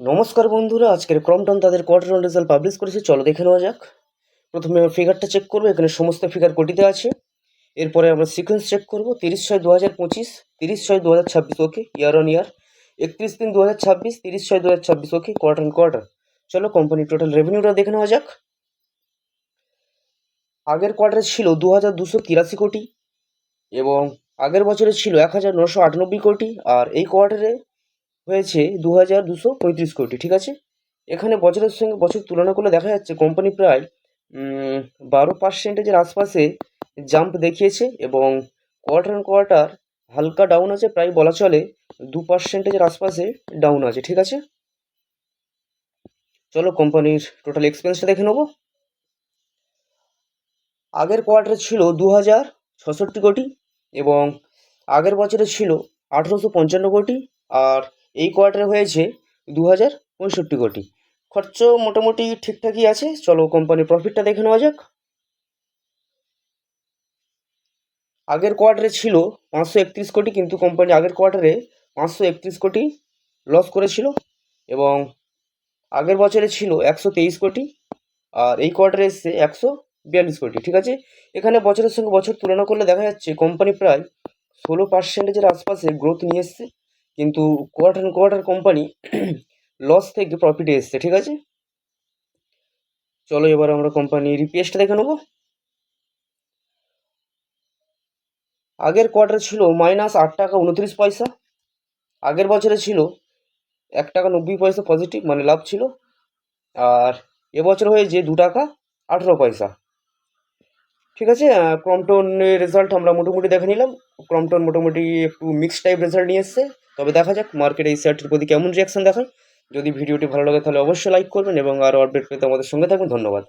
নমস্কার বন্ধুরা, আজকের ক্রমটন তাদের কোয়ার্টার ওয়ান রেজাল্ট পাবলিশ করেছে। চলো দেখে নেওয়া যাক। প্রথমে আমরা ফিগারটা চেক করবো। এখানে সমস্ত ফিগার কোটিতে আছে। এরপরে আমরা সিকোয়েন্স চেক করবো। 30/6/2025, 30/6/2026, okay. Year on year 31/3/2026, 30/6/2026, okay. Quarter on quarter. চলো কোম্পানির টোটাল রেভিনিউটা দেখে নেওয়া যাক। আগের কোয়ার্টারে ছিল 2283 কোটি এবং আগের বছরে ছিল 1998 কোটি, আর এই কোয়ার্টারে হয়েছে 2235 কোটি। ঠিক আছে, এখানে বছরের সঙ্গে বছর তুলনা করলে দেখা যাচ্ছে কোম্পানি প্রায় 12%-এর আশপাশে জাম্প দেখিয়েছে এবং কোয়ার্টার অন কোয়ার্টার হালকা ডাউন আছে, প্রায় বলা চলে 2%-এর আশপাশে ডাউন আছে। ঠিক আছে, চলো কোম্পানির টোটাল এক্সপেন্সটা দেখে নেবো। আগের কোয়ার্টারে ছিল 2066 কোটি এবং আগের বছরে ছিল 1855 কোটি, আর এই কোয়ার্টারে হয়েছে 2065 কোটি। খরচ মোটামুটি ঠিকঠাকই আছে। চলো কোম্পানির প্রফিটটা দেখে নেওয়া যাক। আগের কোয়ার্টারে ছিল 531 কোটি, কিন্তু কোম্পানি আগের কোয়ার্টারে 531 কোটি লস করেছিল এবং আগের বছরে ছিল 123 কোটি, আর এই কোয়ার্টারে এসছে 142 কোটি। ঠিক আছে, এখানে বছরের সঙ্গে বছর তুলনা করলে দেখা যাচ্ছে কোম্পানি প্রায় 16%-এর আশপাশে গ্রোথ নিয়ে এসছে, কিন্তু কোয়ার্টার কোয়ার্টার কোম্পানি লস থেকে প্রফিটে এসছে। ঠিক আছে, চলো এবার আমরা কোম্পানির ইপিএসটা দেখে নেবো। আগের কোয়ার্টার ছিল -8 টাকা 29 পয়সা, আগের বছরে ছিল 1 টাকা 90 পয়সা পজিটিভ, মানে লাভ ছিল, আর এবছর হয়েছে 2 টাকা 18 পয়সা। ঠিক আছে, ক্রমটনের রেজাল্ট আমরা মোটামুটি দেখে নিলাম। ক্রমটন মোটামুটি একটু মিক্সড টাইপ রেজাল্ট নিয়ে এসছে, তবে দেখা যাক মার্কেট এই শেয়ারটির প্রতি কেমন রিয়াকশন দেখায়। যদি ভিডিওটি ভালো লাগে তাহলে অবশ্যই লাইক করবেন এবং আরও আপডেট পেতে আমাদের সঙ্গে থাকবেন। ধন্যবাদ।